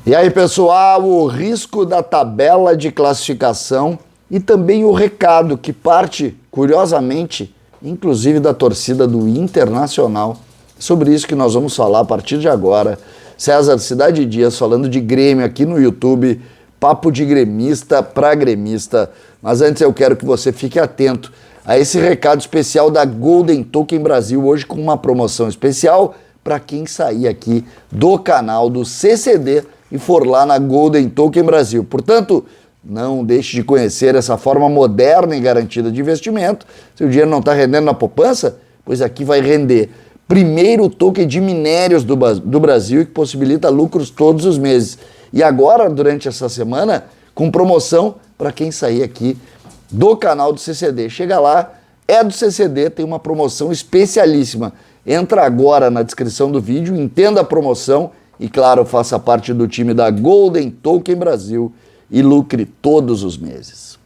E aí, pessoal, o risco da tabela de classificação e também o recado que parte, curiosamente, inclusive da torcida do Internacional. Sobre isso que nós vamos falar a partir de agora. César Cidade Dias falando de Grêmio aqui no YouTube, papo de gremista para gremista. Mas antes eu quero que você fique atento a esse recado especial da Golden Token Brasil, hoje com uma promoção especial para quem sair aqui do canal do CCD e for lá na Golden Token Brasil. Portanto, não deixe de conhecer essa forma moderna e garantida de investimento. Se o dinheiro não está rendendo na poupança, pois aqui vai render. Primeiro token de minérios do Brasil, que possibilita lucros todos os meses. E agora, durante essa semana, com promoção para quem sair aqui do canal do CCD. Chega lá, é do CCD, tem uma promoção especialíssima. Entra agora na descrição do vídeo, entenda a promoção e, claro, faça parte do time da Golden Token Brasil e lucre todos os meses.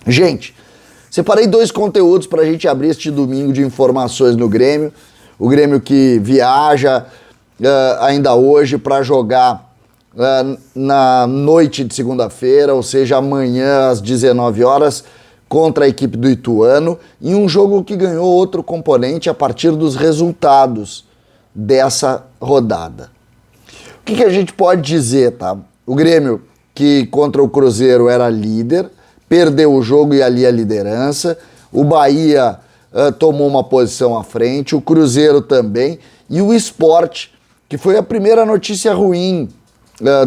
Gente, separei 2 conteúdos para a gente abrir este domingo de informações no Grêmio. O Grêmio que viaja ainda hoje para jogar na noite de segunda-feira, ou seja, amanhã às 19 horas, contra a equipe do Ituano, em um jogo que ganhou outro componente a partir dos resultados dessa rodada. O que a gente pode dizer, tá? O Grêmio, que contra o Cruzeiro era líder, perdeu o jogo e ali a liderança. O Bahia tomou uma posição à frente, o Cruzeiro também, e o Sport, que foi a primeira notícia ruim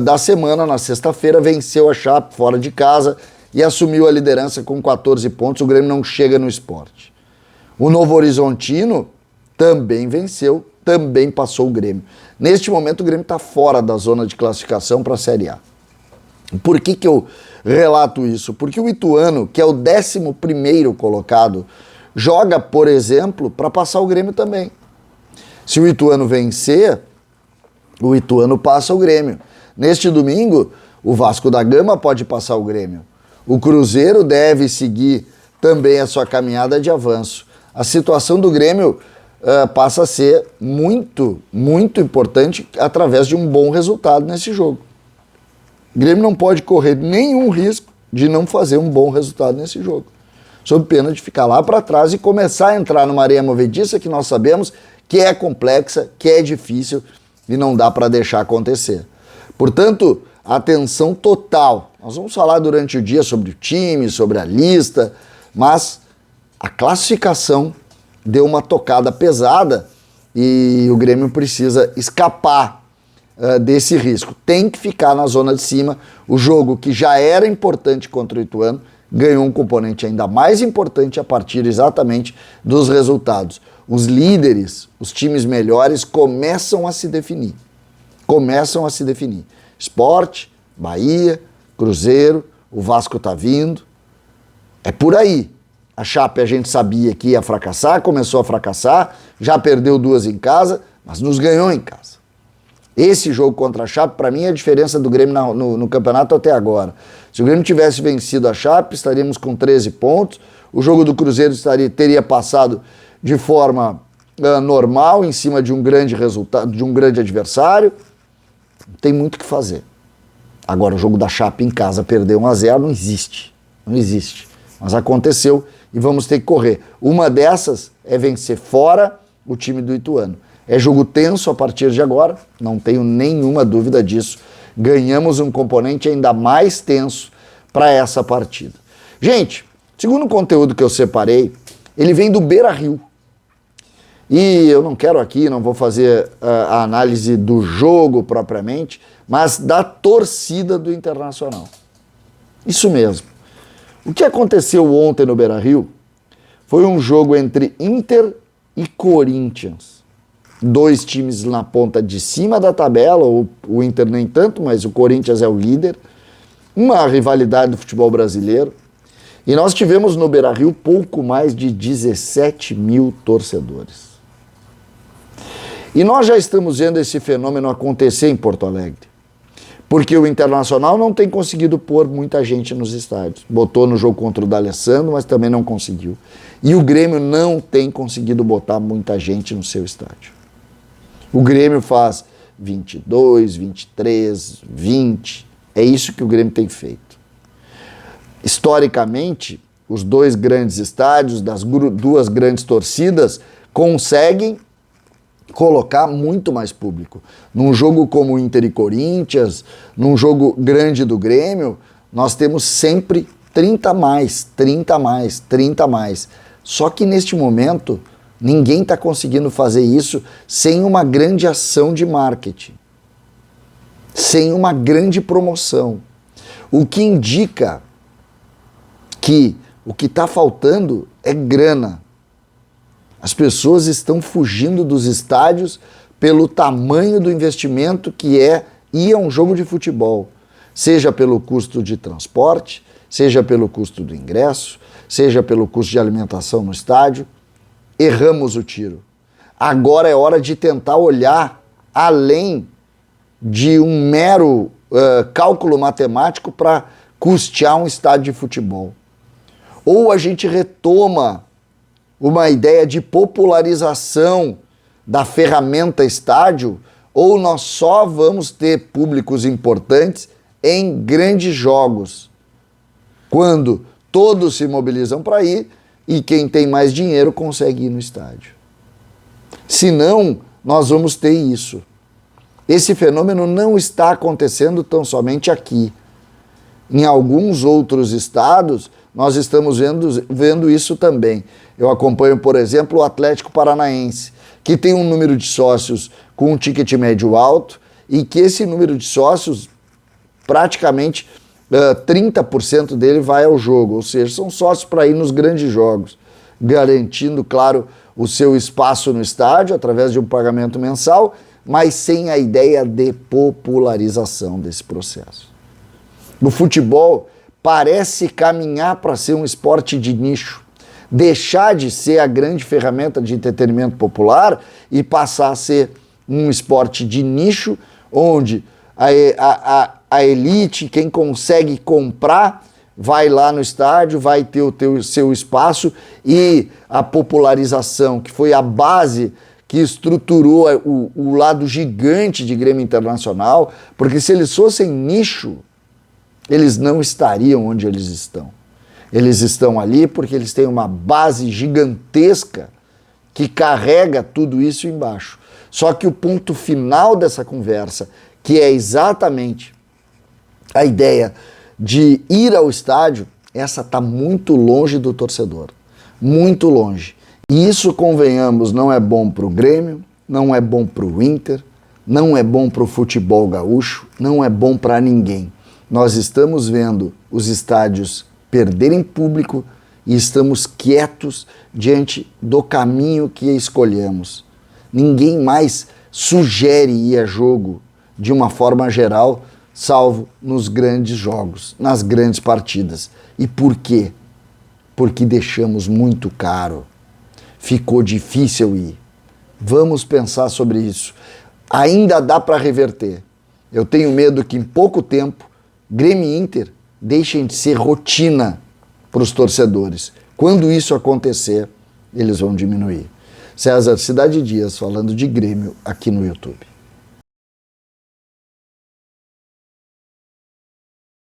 da semana, na sexta-feira, venceu a Chape fora de casa e assumiu a liderança com 14 pontos. O Grêmio não chega no Sport. O Novo Horizontino também venceu, também passou o Grêmio. Neste momento o Grêmio está fora da zona de classificação para a Série A. Por que eu relato isso? Porque o Ituano, que é o 11º colocado, joga, por exemplo, para passar o Grêmio também. Se o Ituano vencer, o Ituano passa o Grêmio. Neste domingo, o Vasco da Gama pode passar o Grêmio. O Cruzeiro deve seguir também a sua caminhada de avanço. A situação do Grêmio passa a ser muito, muito importante através de um bom resultado nesse jogo. O Grêmio não pode correr nenhum risco de não fazer um bom resultado nesse jogo, sob pena de ficar lá para trás e começar a entrar numa areia movediça que nós sabemos que é complexa, que é difícil e não dá para deixar acontecer. Portanto, atenção total. Nós vamos falar durante o dia sobre o time, sobre a lista, mas a classificação deu uma tocada pesada e o Grêmio precisa escapar desse risco. Tem que ficar na zona de cima. O jogo, que já era importante contra o Ituano, ganhou um componente ainda mais importante a partir exatamente dos resultados. Os líderes, os times melhores começam a se definir. Sport, Bahia, Cruzeiro, o Vasco tá vindo. É por aí. A Chape a gente sabia que ia fracassar, começou a fracassar, já perdeu 2 em casa, mas nos ganhou em casa. Esse jogo contra a Chape, para mim, é a diferença do Grêmio no campeonato até agora. Se o Grêmio tivesse vencido a Chape, estaríamos com 13 pontos. O jogo do Cruzeiro teria passado de forma normal, em cima de um grande resultado, de um grande adversário. Tem muito o que fazer. Agora, o jogo da Chape em casa, perder 1-0, não existe. Não existe. Mas aconteceu e vamos ter que correr. Uma dessas é vencer fora o time do Ituano. É jogo tenso a partir de agora, não tenho nenhuma dúvida disso. Ganhamos um componente ainda mais tenso para essa partida. Gente, segundo o conteúdo que eu separei, ele vem do Beira-Rio. E eu não quero aqui, não vou fazer a análise do jogo propriamente, mas da torcida do Internacional. Isso mesmo. O que aconteceu ontem no Beira-Rio foi um jogo entre Inter e Corinthians. 2 times na ponta de cima da tabela, o Inter nem tanto, mas o Corinthians é o líder. Uma rivalidade do futebol brasileiro. E nós tivemos no Beira-Rio pouco mais de 17 mil torcedores. E nós já estamos vendo esse fenômeno acontecer em Porto Alegre. Porque o Internacional não tem conseguido pôr muita gente nos estádios. Botou no jogo contra o D'Alessandro, mas também não conseguiu. E o Grêmio não tem conseguido botar muita gente no seu estádio. O Grêmio faz 22, 23, 20. É isso que o Grêmio tem feito. Historicamente, os dois grandes estádios, das duas grandes torcidas, conseguem colocar muito mais público. Num jogo como Inter e Corinthians, num jogo grande do Grêmio, nós temos sempre 30 mais, 30 mais, 30 mais. Só que neste momento, ninguém está conseguindo fazer isso sem uma grande ação de marketing, sem uma grande promoção. O que indica que o que está faltando é grana. As pessoas estão fugindo dos estádios pelo tamanho do investimento que é ir a um jogo de futebol, seja pelo custo de transporte, seja pelo custo do ingresso, seja pelo custo de alimentação no estádio. Erramos o tiro. Agora é hora de tentar olhar além de um mero cálculo matemático para custear um estádio de futebol. Ou a gente retoma uma ideia de popularização da ferramenta estádio, ou nós só vamos ter públicos importantes em grandes jogos, quando todos se mobilizam para ir e quem tem mais dinheiro consegue ir no estádio. Senão, nós vamos ter isso. Esse fenômeno não está acontecendo tão somente aqui. Em alguns outros estados, nós estamos vendo isso também. Eu acompanho, por exemplo, o Atlético Paranaense, que tem um número de sócios com um ticket médio alto e que esse número de sócios, praticamente 30% dele vai ao jogo, ou seja, são sócios para ir nos grandes jogos, garantindo, claro, o seu espaço no estádio através de um pagamento mensal, mas sem a ideia de popularização desse processo. O futebol parece caminhar para ser um esporte de nicho, deixar de ser a grande ferramenta de entretenimento popular e passar a ser um esporte de nicho, onde a elite, quem consegue comprar, vai lá no estádio, vai ter o seu espaço, e a popularização, que foi a base que estruturou o lado gigante de Grêmio Internacional, porque se eles fossem nicho, eles não estariam onde eles estão. Eles estão ali porque eles têm uma base gigantesca que carrega tudo isso embaixo. Só que o ponto final dessa conversa, que é exatamente a ideia de ir ao estádio, essa está muito longe do torcedor. Muito longe. E isso, convenhamos, não é bom para o Grêmio, não é bom para o Inter, não é bom para o futebol gaúcho, não é bom para ninguém. Nós estamos vendo os estádios perderem público e estamos quietos diante do caminho que escolhemos. Ninguém mais sugere ir a jogo de uma forma geral, salvo nos grandes jogos, nas grandes partidas. E por quê? Porque deixamos muito caro. Ficou difícil ir. Vamos pensar sobre isso. Ainda dá para reverter. Eu tenho medo que em pouco tempo Grêmio e Inter deixem de ser rotina para os torcedores. Quando isso acontecer, eles vão diminuir. César Cidade Dias falando de Grêmio aqui no YouTube.